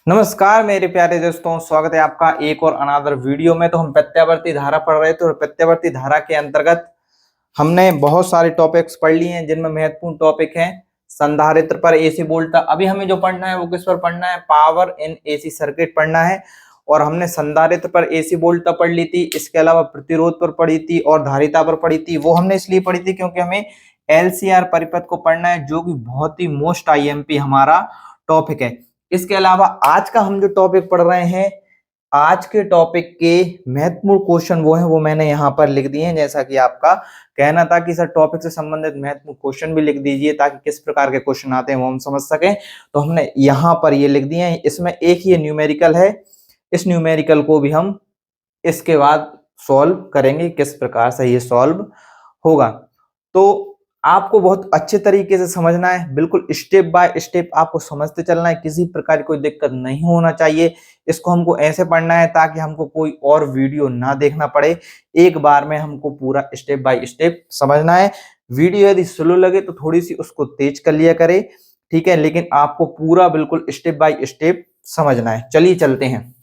नमस्कार मेरे प्यारे दोस्तों, स्वागत है आपका एक और अनादर वीडियो में। तो हम प्रत्यावर्ती धारा पढ़ रहे थे और प्रत्यावर्ती धारा के अंतर्गत हमने बहुत सारे टॉपिक्स पढ़ लिए हैं, जिनमें महत्वपूर्ण टॉपिक है संधारित्र पर एसी वोल्टेज। अभी हमें जो पढ़ना है वो किस पर पढ़ना है? पावर इन एसी सर्किट पढ़ना है। और हमने संधारित्र पर एसी वोल्टेज पढ़ ली थी, इसके अलावा प्रतिरोध पर पढ़ी थी और धारिता पर पढ़ी थी। वो हमने इसलिए पढ़ी थी क्योंकि हमें एलसीआर परिपथ को पढ़ना है, जो कि बहुत ही मोस्ट आईएमपी हमारा टॉपिक है। इसके अलावा आज का हम जो टॉपिक पढ़ रहे हैं, आज के टॉपिक के महत्वपूर्ण क्वेश्चन वो हैं, वो मैंने यहाँ पर लिख दिए हैं। जैसा कि आपका कहना था कि सर टॉपिक से संबंधित महत्वपूर्ण क्वेश्चन भी लिख दीजिए, ताकि किस प्रकार के क्वेश्चन आते हैं वो हम समझ सकें। तो हमने यहाँ पर ये लिख दिए हैं। इसमें एक ये न्यूमेरिकल है, इस न्यूमेरिकल को भी हम इसके बाद सॉल्व करेंगे, किस प्रकार से ये सॉल्व होगा। तो आपको बहुत अच्छे तरीके से समझना है, बिल्कुल स्टेप बाय स्टेप आपको समझते चलना है, किसी प्रकार की कोई दिक्कत नहीं होना चाहिए। इसको हमको ऐसे पढ़ना है ताकि हमको कोई और वीडियो ना देखना पड़े, एक बार में हमको पूरा स्टेप बाय स्टेप समझना है। वीडियो यदि स्लो लगे तो थोड़ी सी उसको तेज कर लिया करे, ठीक है, लेकिन आपको पूरा बिल्कुल स्टेप बाय स्टेप समझना है। चलिए चलते हैं।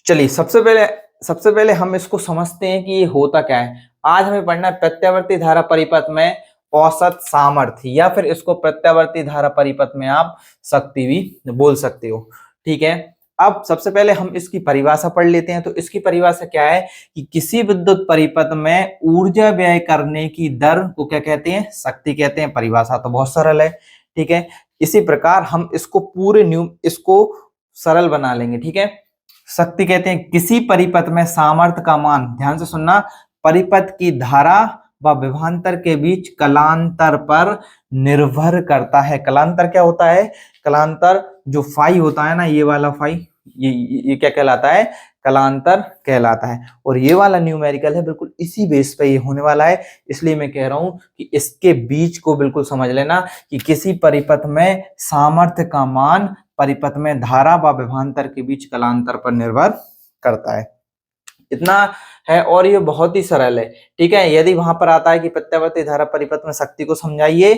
चलिए सबसे पहले हम इसको समझते हैं कि ये होता क्या है। आज हमें पढ़ना है प्रत्यावर्ती धारा परिपथ में औसत सामर्थ्य, या फिर इसको प्रत्यावर्ती धारा परिपथ में आप शक्ति भी बोल सकते हो, ठीक है। अब सबसे पहले हम इसकी परिभाषा पढ़ लेते हैं। तो इसकी परिभाषा क्या है कि किसी विद्युत परिपथ में ऊर्जा व्यय करने की दर को क्या कहते हैं? शक्ति कहते हैं। परिभाषा तो बहुत सरल है, ठीक है। इसी प्रकार हम इसको इसको सरल बना लेंगे, ठीक है। शक्ति कहते हैं किसी परिपथ में सामर्थ्य का मान, ध्यान से सुनना, परिपथ की धारा व विभवांतर के बीच कलांतर पर निर्भर करता है। कलांतर क्या होता है? कलांतर जो फाई होता है ना, ये वाला फाई, ये क्या कहलाता है? कलांतर कहलाता है। और ये वाला न्यूमेरिकल है, बिल्कुल इसी बेस पे ये होने वाला है। इसलिए मैं कह रहा हूं कि इसके बीच को बिल्कुल समझ लेना कि किसी परिपथ में सामर्थ्य का मान परिपथ में धारा व विभवांतर के बीच कलांतर पर निर्भर करता है। इतना है और ये बहुत ही सरल है, ठीक है। यदि वहां पर आता है कि प्रत्यावर्ती धारा परिपथ में शक्ति को समझाइए,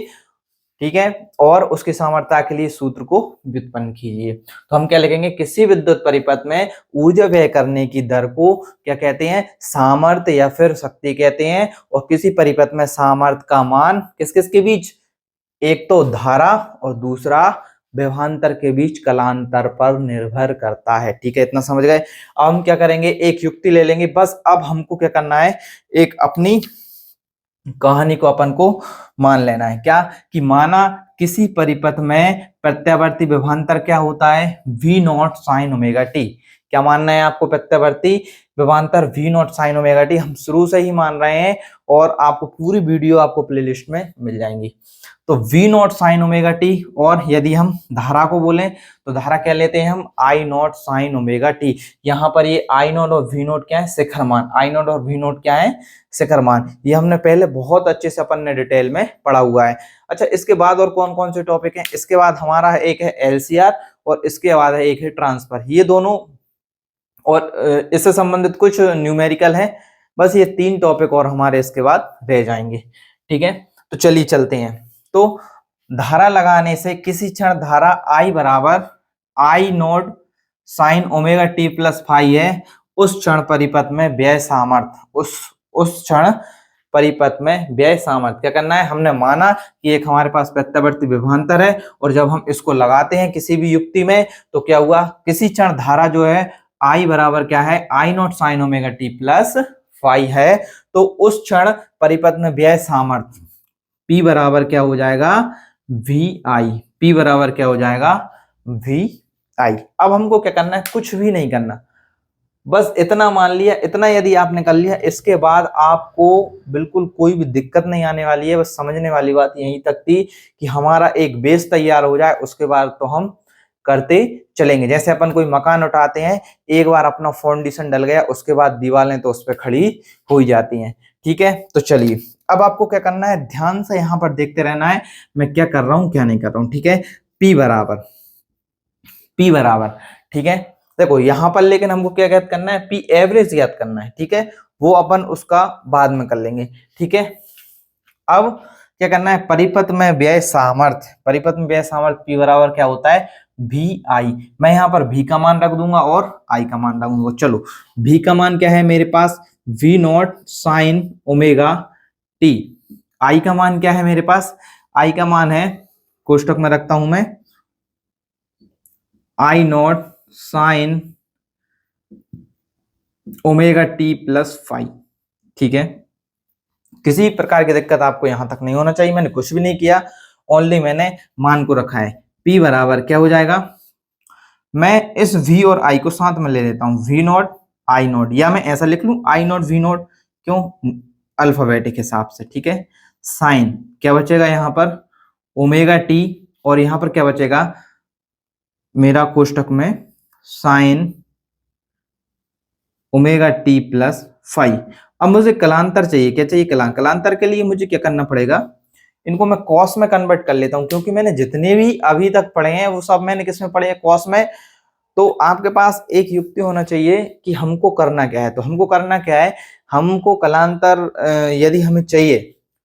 ठीक है, और उसकी सामर्थ्य के लिए सूत्र को व्युत्पन्न कीजिए, तो हम क्या लिखेंगे? किसी विद्युत परिपथ में ऊर्जा व्यय करने की दर को क्या कहते हैं? सामर्थ्य या फिर शक्ति कहते हैं। और किसी परिपथ में सामर्थ्य का मान किस किस के बीच? एक तो धारा और दूसरा विभवांतर के बीच कलांतर पर निर्भर करता है, ठीक है। इतना समझ गए। अब हम क्या करेंगे? एक युक्ति ले लेंगे बस। अब हमको क्या करना है? एक अपनी कहानी को अपन को मान लेना है। क्या कि माना किसी परिपथ में प्रत्यावर्ती विभवांतर क्या होता है? V naught sine omega T. क्या मानना है आपको? प्रत्यावर्ती विभवांतर V naught sine omega T. हम शुरू से ही मान रहे हैं और आपको पूरी वीडियो आपको प्लेलिस्ट में मिल जाएंगी। तो V naught sine omega T, और यदि हम धारा को बोलें तो धारा क्या लेते हैं हम? I nought sine omega T. यहाँ पर ये I नॉट और V नॉट क्या है? शिखर मान। I नॉट और V नॉट क्या है? शिखर मान। ये हमने पहले बहुत अच्छे से अपन ने डिटेल में पढ़ा हुआ है। अच्छा, इसके बाद और कौन कौन से टॉपिक हैं? इसके बाद हमारा है एक है एलसीआर, और इसके बाद है एक है ट्रांसफर। ये दोनों और इससे संबंधित कुछ न्यूमेरिकल है। बस ये 3 टॉपिक और हमारे इसके बाद रह जाएंगे, ठीक है। तो चलिए चलते हैं। तो धारा लगाने से किसी क्षण धारा I बराबर I nought sine omega T plus phi है, उस क्षण परिपथ में व्यय सामर्थ्य, उस क्षण परिपथ में व्यय सामर्थ्य क्या करना है? हमने माना कि एक हमारे पास प्रत्यावर्ती विभवांतर है, और जब हम इसको लगाते हैं किसी भी युक्ति में तो क्या हुआ? किसी क्षण धारा जो है I बराबर क्या है? I nought sine omega T plus phi है, तो उस क्षण परिपथ में व्यय सामर्थ्य P बराबर क्या हो जाएगा? VI। P बराबर क्या हो जाएगा? VI। अब हमको क्या करना है? कुछ भी नहीं करना, बस इतना मान लिया। इतना यदि आपने कर लिया, इसके बाद आपको बिल्कुल कोई भी दिक्कत नहीं आने वाली है। बस समझने वाली बात यहीं तक थी कि हमारा एक बेस तैयार हो जाए, उसके बाद तो हम करते चलेंगे। जैसे अपन कोई मकान उठाते हैं, एक बार अपना फाउंडेशन डल गया, उसके बाद दीवारें तो उस पर खड़ी हो जाती हैं, ठीक है। तो चलिए, अब आपको क्या करना है? ध्यान से यहाँ पर देखते रहना है मैं क्या कर रहा हूँ क्या नहीं कर रहा हूँ, ठीक है। P बराबर, ठीक है। देखो यहाँ पर लेकिन हमको क्या ज्ञात करना है? P एवरेज ज्ञात करना है, ठीक है। वो अपन उसका बाद में कर लेंगे, ठीक है। अब क्या करना है, परिपथ में व्यय सामर्थ्य, परिपथ में व्यय सामर्थ्य P बराबर क्या होता है, भी आई। मैं यहाँ पर भी का मान रख दूंगा और आई का मान रख दूंगा। चलो भी का मान क्या है मेरे पास, V naught sine omega t. I का मान क्या है मेरे पास, आई का मान है, कोष्टक में रखता हूं मैं, I naught sine omega T plus 5। ठीक है, किसी प्रकार की दिक्कत आपको यहां तक नहीं होना चाहिए, मैंने कुछ भी नहीं किया, ओनली मैंने मान को रखा है। P बराबर क्या हो जाएगा, मैं इस V और I को साथ में ले लेता हूं, V नॉट आई नॉट, या मैं ऐसा लिख लूं आई नॉट V नॉट, क्यों, अल्फाबेटिक हिसाब से। ठीक है, साइन क्या बचेगा यहाँ पर, ओमेगा टी, और यहाँ पर क्या बचेगा मेरा कोष्टक में, साइन ओमेगा टी प्लस 5। अब मुझे कलांतर चाहिए, क्या चाहिए, कलांतर के लिए मुझे क्या करना पड़ेगा, इनको मैं कॉस में कन्वर्ट कर लेता हूं, क्योंकि मैंने जितने भी अभी तक पढ़े हैं वो सब मैंने किस में पढ़े हैं, कॉस में। तो आपके पास एक युक्ति होना चाहिए कि हमको करना क्या है, तो हमको करना क्या है, हमको कलांतर यदि हमें चाहिए,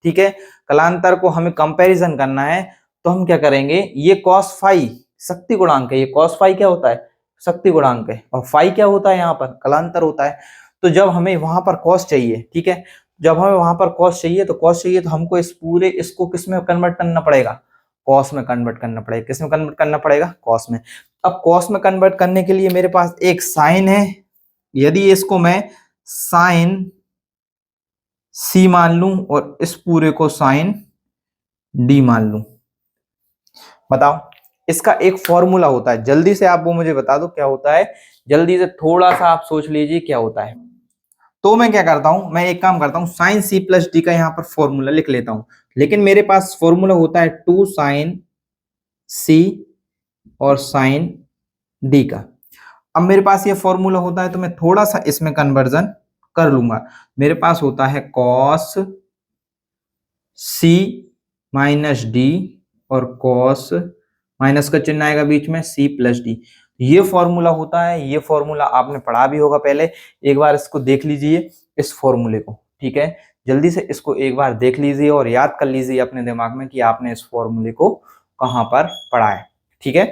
ठीक है, कलांतर को हमें कंपैरिजन करना है, तो हम क्या करेंगे, ये कॉस फाई शक्ति गुणांक है, ये कॉस फाई क्या होता है, शक्ति गुणांक है, और फाई क्या होता है, यहाँ पर कलांतर होता है। तो जब हमें वहां पर कॉस चाहिए, ठीक है, जब हमें वहां पर कॉस चाहिए तो हमको इस पूरे इसको किस में कन्वर्ट करना पड़ेगा, कॉस में कन्वर्ट करना पड़ेगा। किस में कन्वर्ट करना पड़ेगा, कॉस में। अब कॉस में कन्वर्ट करने के लिए मेरे पास एक साइन है, यदि इसको मैं साइन सी मान लूं और इस पूरे को साइन डी मान लूं, बताओ इसका एक फॉर्मूला होता है, जल्दी से आप वो मुझे बता दो क्या होता है, जल्दी से थोड़ा सा आप सोच लीजिए क्या होता है। तो मैं क्या करता हूं, मैं एक काम करता हूं, साइन सी प्लस डी का यहां पर फॉर्मूला लिख लेता हूं, लेकिन मेरे पास फॉर्मूला होता है 2 साइन सी और साइन डी का। अब मेरे पास ये फॉर्मूला होता है तो मैं थोड़ा सा इसमें कन्वर्जन कर लूंगा, मेरे पास होता है कॉस सी माइनस डी और कॉस, माइनस का चिन्ह आएगा बीच में, सी प्लस डी। ये फॉर्मूला होता है, ये फॉर्मूला आपने पढ़ा भी होगा पहले, एक बार इसको देख लीजिए इस फॉर्मूले को, ठीक है, जल्दी से इसको एक बार देख लीजिए और याद कर लीजिए अपने दिमाग में कि आपने इस फॉर्मूले को कहां पर पढ़ा है। ठीक है,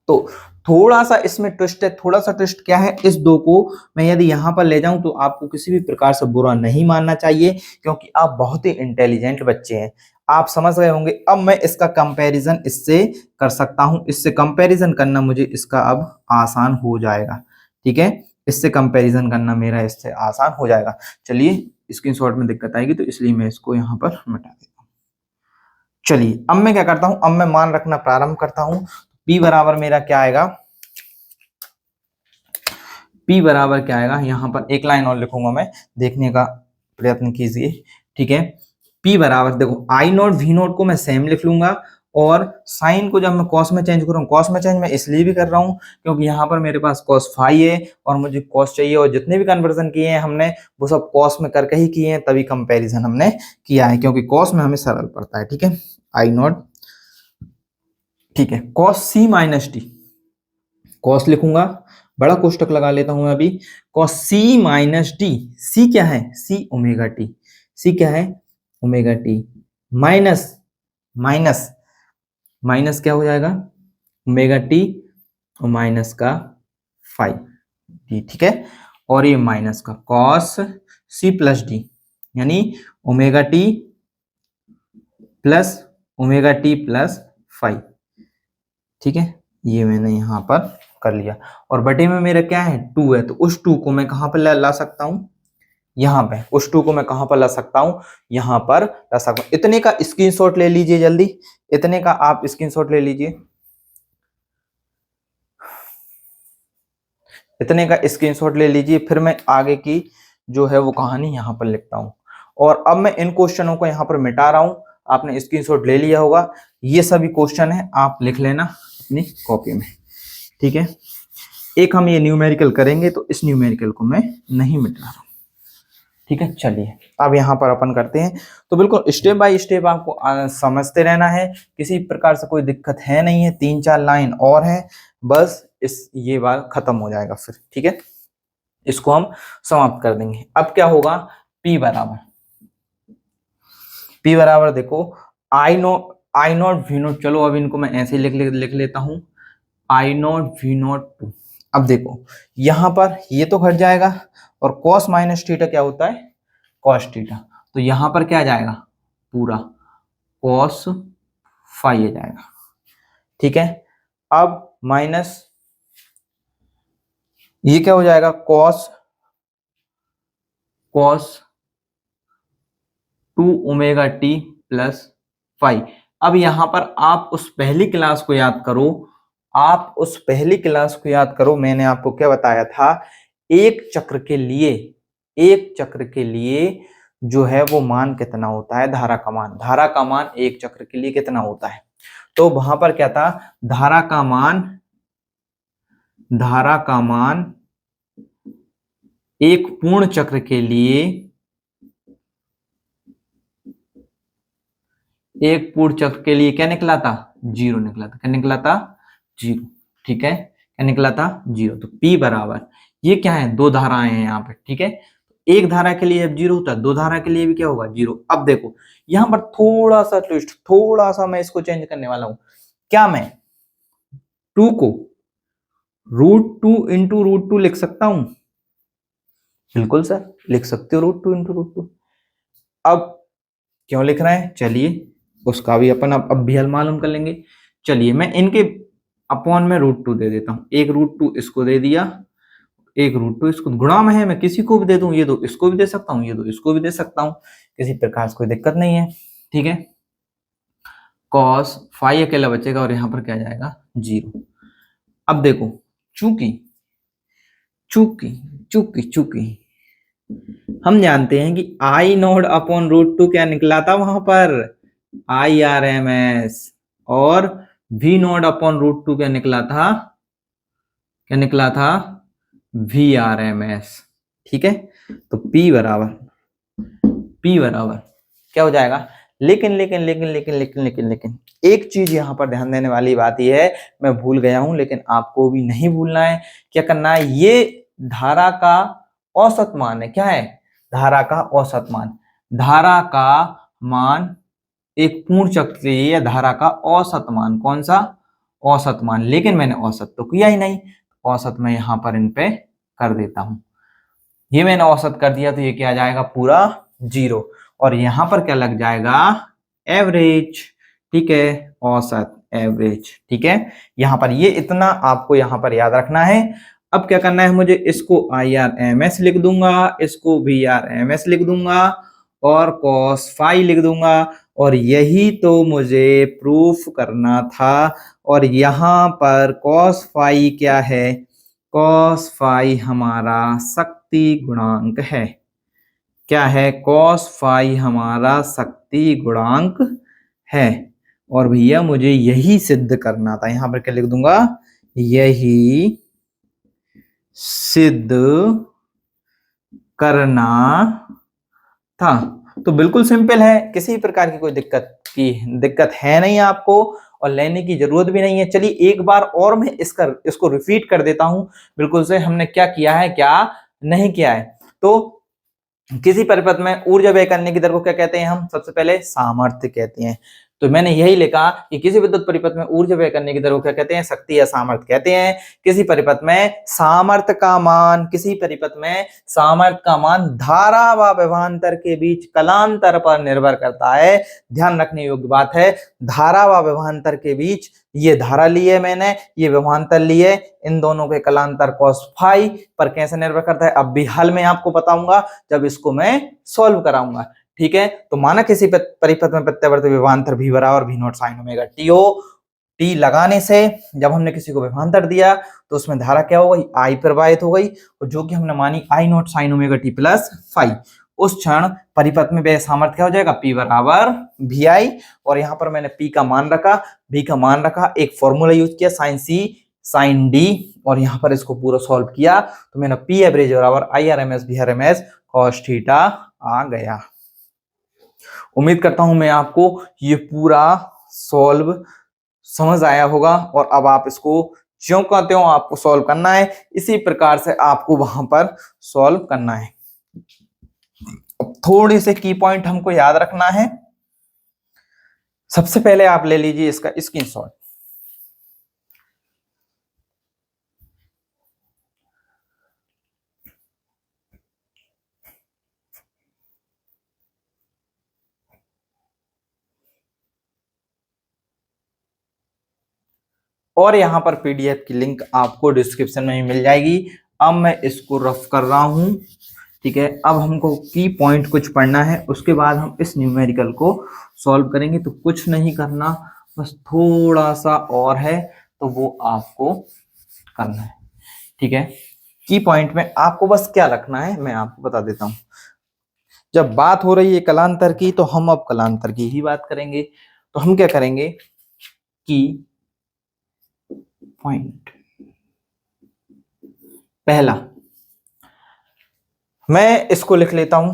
तो थोड़ा सा इसमें ट्विस्ट है, थोड़ा सा ट्विस्ट क्या है, इस दो को मैं यदि यहां पर ले जाऊं तो आपको किसी भी प्रकार से बुरा नहीं मानना चाहिए, क्योंकि आप बहुत ही इंटेलिजेंट बच्चे हैं, आप समझ गए होंगे। अब मैं इसका कंपैरिजन इससे कर सकता हूं, इससे कंपैरिजन करना मुझे इसका अब आसान हो जाएगा। ठीक है, इससे कंपैरिजन करना मेरा इससे आसान हो जाएगा। चलिए स्क्रीनशॉट में दिक्कत आएगी तो इसलिए मैं इसको यहाँ पर मिटा देता हूँ। चलिए अब मैं क्या करता हूं, अब मैं मान रखना प्रारंभ करता हूं। P बराबर मेरा क्या आएगा, P बराबर क्या आएगा, यहां पर एक लाइन और लिखूंगा मैं, देखने का प्रयत्न कीजिए। ठीक है, P बराबर देखो आई नोट वी नोट को मैं सेम लिख लूंगा, और साइन को जब मैं कॉस में चेंज करूँ, कॉस में चेंज मैं इसलिए भी कर रहा हूँ क्योंकि यहाँ पर मेरे पास कॉस फाई है और मुझे कॉस चाहिए, और जितने भी कन्वर्जन किए हैं हमने वो सब कॉस में करके ही किए हैं, तभी कंपैरिजन हमने किया है, क्योंकि कॉस में हमें सरल पड़ता है। ठीक है, आई नॉट, ठीक है, कॉस सी माइनस टी, कॉस लिखूंगा, बड़ा कोष्टक लगा लेता हूं मैं अभी, कॉस सी माइनस टी, सी क्या है, सी ओमेगा टी, सी क्या है, omega T, minus minus minus क्या हो जाएगा, ओमेगा टी और माइनस का 5 डी। ठीक है, और ये माइनस का कॉस सी प्लस डी, यानी ओमेगा टी प्लस 5। ठीक है, ये मैंने यहां पर कर लिया, और बटे में मेरा क्या है, 2 है, तो उस 2 को मैं कहां पर ला सकता हूं, यहाँ पे, उस 2 को मैं कहां पर ला सकता हूं, यहाँ पर ला सकता हूं। इतने का स्क्रीनशॉट ले लीजिए जल्दी, इतने का आप स्क्रीनशॉट ले लीजिए, इतने का स्क्रीनशॉट ले लीजिए, फिर मैं आगे की जो है वो कहानी यहाँ पर लिखता हूँ। और अब मैं इन क्वेश्चनों को यहाँ पर मिटा रहा हूँ, आपने स्क्रीनशॉट ले लिया होगा, ये सभी क्वेश्चन है, आप लिख लेना अपनी कॉपी में। ठीक है, एक हम ये न्यूमेरिकल करेंगे तो इस न्यूमेरिकल को मैं नहीं मिटा रहा हूँ। ठीक है, चलिए अब यहाँ पर अपन करते हैं, तो बिल्कुल स्टेप बाय स्टेप आपको समझते रहना है, किसी प्रकार से कोई दिक्कत है नहीं है, 3-4 लाइन और है बस, इस ये बार खत्म हो जाएगा फिर। ठीक है, इसको हम समाप्त कर देंगे। अब क्या होगा, P P बराबर देखो आई नॉट वी नॉट, चलो अब इनको मैं ऐसे लिख लेता हूं, आई नॉट वी नॉट टू। अब देखो यहां पर ये तो घट जाएगा और कॉस माइनस थीटा क्या होता है, कॉस थीटा, तो यहां पर क्या आ जाएगा पूरा कॉस फाई आ जाएगा। ठीक है, अब माइनस ये क्या हो जाएगा cos two omega T plus five. अब यहां पर आप उस पहली क्लास को याद करो, आप उस पहली क्लास को याद करो, मैंने आपको क्या बताया था, एक चक्र के लिए, एक चक्र के लिए जो है वो मान कितना होता है, धारा का मान, धारा का मान एक चक्र के लिए कितना होता है। तो वहां पर क्या था, धारा का मान एक पूर्ण चक्र के लिए, एक पूर्ण चक्र के लिए क्या निकला था, जीरो निकला था। क्या निकला था, जीरो। ठीक है, क्या निकला था, जीरो। तो P बराबर, ये क्या है, दो धाराएं हैं यहाँ पे। ठीक है, एक धारा के लिए जब जीरो होता है, दो धारा के लिए भी क्या होगा, जीरो। अब देखो यहां पर थोड़ा सा ट्विस्ट, थोड़ा सा मैं इसको चेंज करने वाला हूं। क्या मैं टू को √2 लिख सकता हूं, बिल्कुल सर लिख सकते हो, √2 अब क्यों लिख रहे हैं, चलिए उसका भी अपन अब भी हल मालूम कर लेंगे। चलिए मैं इनके अपॉन में √2 दे देता हूं, एक √2 इसको दे दिया, एक √2 इसको, गुणा में है मैं किसी को भी दे दूं, ये दो इसको भी दे सकता हूं, ये दो इसको भी दे सकता हूं, किसी प्रकार से कोई दिक्कत नहीं है। ठीक है, कॉस फाई अकेला बचेगा और यहां पर क्या जाएगा, जीरो। अब देखो चूंकि चूंकि चूंकि चूंकि हम जानते हैं कि आई नोड अपॉन √2 क्या निकला था वहां पर, IRMS, और V नोड अपॉन √2 क्या निकला था, क्या निकला था, VRMS। ठीक है, तो P बराबर क्या हो जाएगा, लेकिन एक चीज यहां पर ध्यान देने वाली बात यह है, मैं भूल गया हूं लेकिन आपको भी नहीं भूलना है, क्या करना है, ये धारा का औसत मान है। क्या है, धारा का औसत मान, धारा का मान एक पूर्ण चक्र के लिए धारा का औसत मान, कौन सा, औसत मान। लेकिन मैंने औसत तो किया ही नहीं, औसत मैं यहां पर इन पे कर देता हूं, ये मैंने औसत कर दिया तो ये क्या आ जाएगा पूरा जीरो, और यहां पर क्या लग जाएगा, एवरेज। ठीक है, औसत एवरेज। ठीक है, यहां पर ये इतना आपको यहां पर याद रखना है। अब क्या करना है मुझे, इसको IRMS लिख दूंगा, इसको VRMS लिख दूंगा और cos फाई लिख दूंगा, और यही तो मुझे प्रूफ करना था। और यहां पर cos फाई क्या है, cos फाई हमारा शक्ति गुणांक है। क्या है, cos फाई हमारा शक्ति गुणांक है, और भैया मुझे यही सिद्ध करना था, यहां पर क्या लिख दूंगा, यही सिद्ध करना था। तो बिल्कुल सिंपल है, किसी प्रकार की कोई दिक्कत है नहीं आपको, और लेने की जरूरत भी नहीं है। चलिए एक बार और मैं इसको रिपीट कर देता हूं, बिल्कुल से हमने क्या किया है क्या नहीं किया है। तो किसी परिपथ में ऊर्जा व्यय करने की दर को क्या कहते हैं, हम सबसे पहले सामर्थ्य कहते हैं। तो मैंने यही लिखा कि किसी विद्युत परिपथ में ऊर्जा व्यय करने की दर को क्या कहते हैं, शक्ति या सामर्थ्य कहते हैं। किसी परिपथ में सामर्थ्य का मान, किसी परिपथ में सामर्थ्य का मान धारा व विभवांतर के बीच कलांतर पर निर्भर करता है। ध्यान रखने योग्य बात है, धारा व विभवांतर के बीच, ये धारा ली है मैंने, ये विभवांतर ली है, इन दोनों के कलांतर cos फाई पर कैसे निर्भर करता है, अब भी हल में आपको बताऊंगा जब इसको मैं सॉल्व कराऊंगा। ठीक है, तो माना किसी परिपथ में प्रत्यावर्ती विभवांतर V बराबर V naught sine omega T हो, टी लगाने से जब हमने किसी को विभवांतर दिया तो उसमें धारा क्या हो गई, I प्रवाहित हो गई, और जो कि हमने मानी I nought sine omega T plus phi, उस क्षण परिपथ में व्यय सामर्थ्य क्या हो जाएगा, P बराबर VI, और यहाँ पर मैंने P का मान रखा, V का मान रखा, एक फॉर्मूला यूज किया साइन C साइन D, और यहाँ पर इसको पूरा सॉल्व किया तो मैंने P एवरेज बराबर IRMS VRMS cos थीटा आ गया। उम्मीद करता हूं मैं आपको ये पूरा सॉल्व समझ आया होगा, और अब आप इसको ज्यों का त्यों आपको सॉल्व करना है, इसी प्रकार से आपको वहां पर सॉल्व करना है। अब थोड़े से की पॉइंट हमको याद रखना है। सबसे पहले आप ले लीजिए इसका स्क्रीनशॉट। और यहाँ पर पीडीएफ की लिंक आपको डिस्क्रिप्शन में ही मिल जाएगी। अब मैं इसको रफ कर रहा हूँ, ठीक है। अब हमको की पॉइंट कुछ पढ़ना है, उसके बाद हम इस न्यूमेरिकल को सॉल्व करेंगे। तो कुछ नहीं करना, बस थोड़ा सा और है तो वो आपको करना है, ठीक है। की पॉइंट में आपको बस क्या रखना है मैं आपको बता देता हूँ। जब बात हो रही है कलांतर की तो हम अब कलांतर की ही बात करेंगे। तो हम क्या करेंगे कि पॉइंट पहला मैं इसको लिख लेता हूं।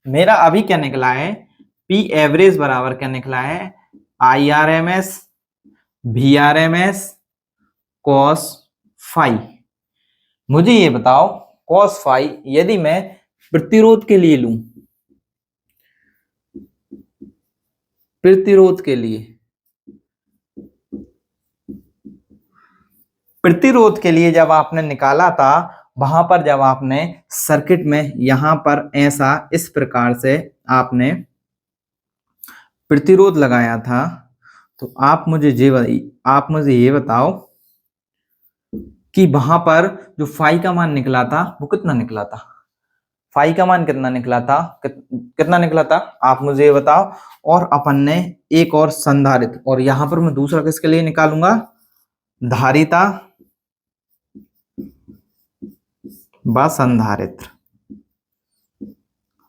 मेरा अभी क्या निकला है, पी एवरेज बराबर क्या निकला है, I R M S V R M S cos phi. मुझे ये बताओ कॉस फाई यदि मैं प्रतिरोध के लिए लूं, प्रतिरोध के लिए, प्रतिरोध के लिए जब आपने निकाला था वहां पर, जब आपने सर्किट में यहां पर ऐसा इस प्रकार से आपने प्रतिरोध लगाया था, तो आप मुझे ये बताओ कि वहां पर जो फाई का मान निकला था वो कितना निकला था, फाई का मान कितना निकला था, कितना निकला था आप मुझे ये बताओ। और अपन ने एक और संधारित्र, और यहां पर मैं दूसरा किसके लिए निकालूंगा, धारिता व संधारित्र,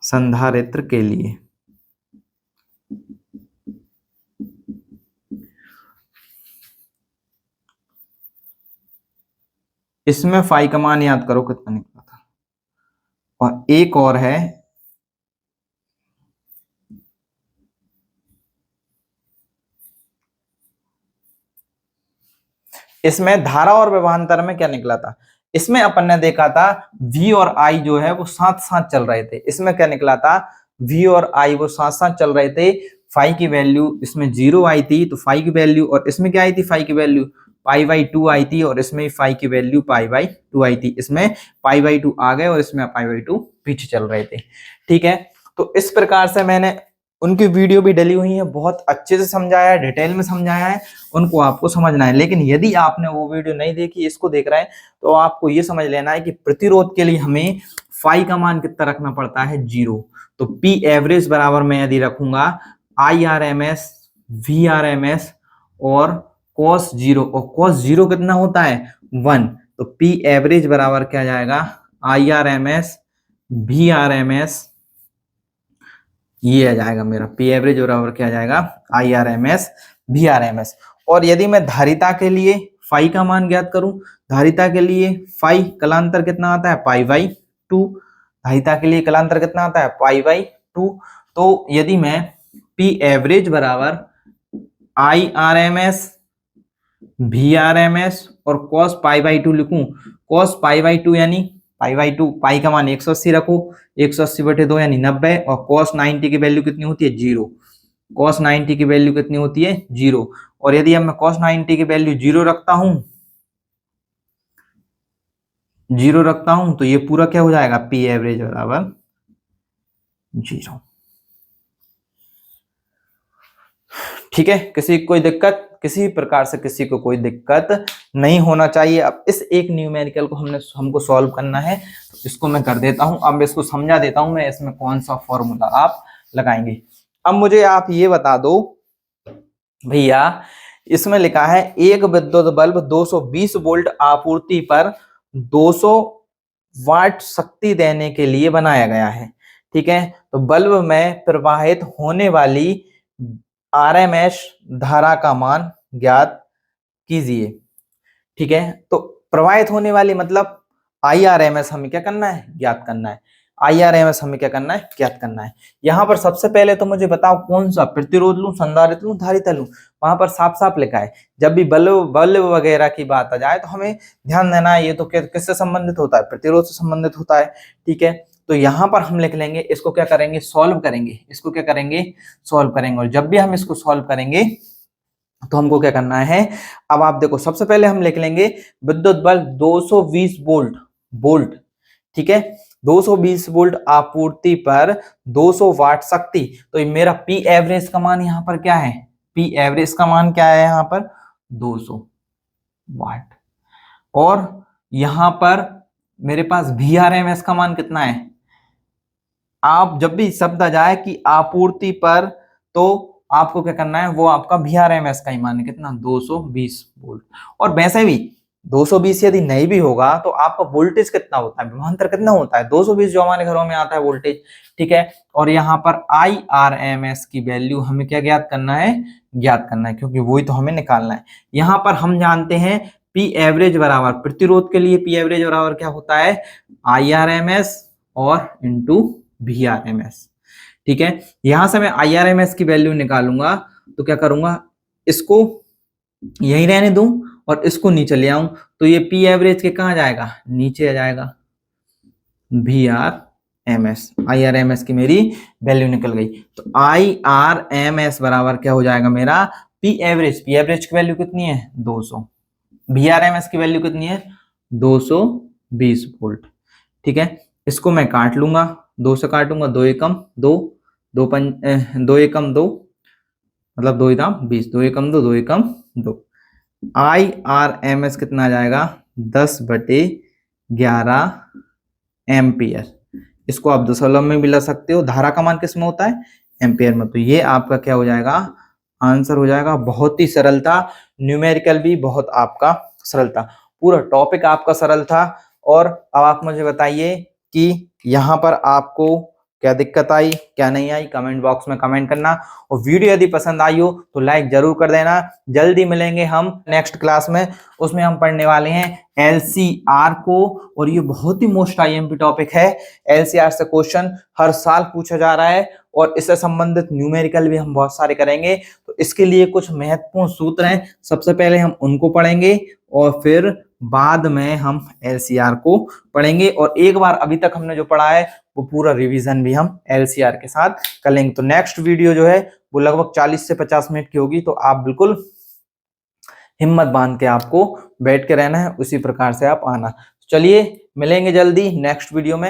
संधारित्र के लिए। इसमें फाई का मान याद करो कितना निकला था। और एक और है, इसमें धारा और विभवांतर में क्या निकला था। इसमें अपन ने देखा था V और I जो है वो साथ साथ चल रहे थे। इसमें क्या निकला था, V और I वो साथ साथ चल रहे थे। फाई की वैल्यू इसमें 0 आई थी, तो फाई की वैल्यू, और इसमें क्या आई थी, फाई की वैल्यू π/2 आई थी, और इसमें फाई की वैल्यू π/2 आई थी। इसमें π/2 आ गए और इसमें π/2 पीछे चल रहे थे, ठीक है। तो इस प्रकार से मैंने उनकी वीडियो भी डली हुई है, बहुत अच्छे से समझाया है, डिटेल में समझाया है, उनको आपको समझना है। लेकिन यदि आपने वो वीडियो नहीं देखी, इसको देख रहे हैं, तो आपको ये समझ लेना है कि प्रतिरोध के लिए हमें फाई का मान कितना रखना पड़ता है, 0। तो पी एवरेज बराबर मैं यदि रखूंगा I R M S V R M S और cos 0, और cos 0 कितना होता है, 1। तो पी एवरेज बराबर क्या जाएगा, I R M S V R M S, ये आ जाएगा मेरा पी एवरेज बराबर क्या आ जाएगा, I R M S V R M S. और यदि मैं धारिता के लिए फाई का मान ज्ञात करूं, धारिता के लिए फाई कलांतर कितना आता है, π/2। धारिता के लिए कलांतर कितना आता है, π/2। तो यदि मैं पी एवरेज बराबर I R M S V R M S और cos π/2 लिखूं, cos π/2 यानी π/2, पाई का मान 180 रखो, 180/2 यानी 90, और cos 90 की वैल्यू कितनी होती है, 0। cos 90 की वैल्यू कितनी होती है, 0। और यदि अब मैं cos 90 की वैल्यू 0 रखता हूं, 0 रखता हूं, तो ये पूरा क्या हो जाएगा, पी एवरेज बराबर 0। ठीक है, किसी को कोई दिक्कत, किसी प्रकार से किसी को कोई दिक्कत नहीं होना चाहिए। अब इस एक न्यूमेरिकल को हमको सॉल्व करना है, तो इसको मैं कर देता हूं। अब इसको समझा देता हूं मैं, इसमें कौन सा फॉर्मूला आप लगाएंगे। अब मुझे आप ये बता दो भैया, इसमें लिखा है एक विद्युत बल्ब 220 वोल्ट आपूर्ति पर 200 वाट शक्ति देने के लिए बनाया गया है, ठीक है। तो बल्ब में प्रवाहित होने वाली आरएमएस धारा का मान ज्ञात कीजिए, ठीक है। तो प्रवाहित होने वाली मतलब आईआरएमएस हमें क्या करना है, ज्ञात करना है। आईआरएमएस हमें क्या करना है, ज्ञात करना है। यहां पर सबसे पहले तो मुझे बताओ कौन सा, प्रतिरोध लूं, संधारित्र लूं, धारिता लूं। वहां पर साफ साफ लिखा है, जब भी बल्ब बल्ब वगैरह की बात आ जाए तो हमें ध्यान देना है, ये तो किससे संबंधित होता है, प्रतिरोध से संबंधित होता है, ठीक है। तो यहाँ पर हम लिख लेंगे, इसको क्या करेंगे, सॉल्व करेंगे, इसको क्या करेंगे, सॉल्व करेंगे। और जब भी हम इसको सॉल्व करेंगे तो हमको क्या करना है, अब आप देखो सबसे पहले हम लिख लेंगे विद्युत बल 220 वोल्ट, वोल्ट, ठीक है, 220 वोल्ट आपूर्ति पर 200 वाट शक्ति। तो ये मेरा पी एवरेज का मान यहाँ पर क्या है, पी एवरेज का मान क्या है यहाँ पर 200 वाट। और यहां पर मेरे पास VRMS का मान कितना है, आप जब भी शब्द आ जाए कि आपूर्ति पर, तो आपको क्या करना है, वो आपका VRMS का ही मान है कितना, 220 वोल्ट। और वैसे भी 220 यदि नहीं भी होगा तो आपका वोल्टेज कितना होता है, विभवांतर कितना होता है, 220 जो हमारे घरों में आता है वोल्टेज, ठीक है। और यहाँ पर IRMS की वैल्यू हमें क्या ज्ञात करना है, ज्ञात करना है, क्योंकि वही तो हमें निकालना है। यहाँ पर हम जानते हैं पी एवरेज बराबर, प्रतिरोध के लिए पी एवरेज बराबर क्या होता है, IRMS और इंटू VRMS, ठीक है। यहां से मैं IRMS की वैल्यू निकालूंगा तो क्या करूंगा, इसको यही रहने दूं और इसको नीचे ले आऊं, तो ये पी एवरेज के कहां जाएगा, नीचे आ जाएगा, VRMS, IRMS की मेरी वैल्यू निकल गई। तो IRMS बराबर क्या हो जाएगा मेरा, पी एवरेज, पी एवरेज की वैल्यू कितनी है 200, VRMS की वैल्यू कितनी है 220 वोल्ट, ठीक है। इसको मैं काट लूंगा, 2 से काटूंगा, 2 एकम 2, 2 एकम 2, मतलब 2 दाम 20, 2 एकम 2, 2 एकम 2। IRMS कितना आ जाएगा 10/11 एम्पियर। इसको आप दशमलव में भी ला सकते हो, धारा का मान किस में होता है, एम्पियर में। तो ये आपका क्या हो जाएगा, आंसर हो जाएगा। बहुत ही सरल था, न्यूमेरिकल भी बहुत आपका सरल था, पूरा टॉपिक आपका सरल था। और अब आप मुझे बताइए कि यहाँ पर आपको क्या दिक्कत आई, क्या नहीं आई, कमेंट बॉक्स में कमेंट करना। और वीडियो यदि पसंद आई हो तो लाइक जरूर कर देना। जल्दी मिलेंगे हम नेक्स्ट क्लास में, उसमें हम पढ़ने वाले हैं LCR को, और ये बहुत ही मोस्ट IMP टॉपिक है। LCR से क्वेश्चन हर साल पूछा जा रहा है, और इससे संबंधित न्यूमेरिकल भी हम बहुत सारे करेंगे। तो इसके लिए कुछ महत्वपूर्ण सूत्र हैं, सबसे पहले हम उनको पढ़ेंगे और फिर बाद में हम LCR को पढ़ेंगे। और एक बार अभी तक हमने जो पढ़ा है वो पूरा रिवीजन भी हम LCR के साथ कर लेंगे। तो नेक्स्ट वीडियो जो है वो लगभग 40 से 50 मिनट की होगी, तो आप बिल्कुल हिम्मत बांध के आपको बैठ के रहना है, उसी प्रकार से आप आना। चलिए मिलेंगे जल्दी नेक्स्ट वीडियो में।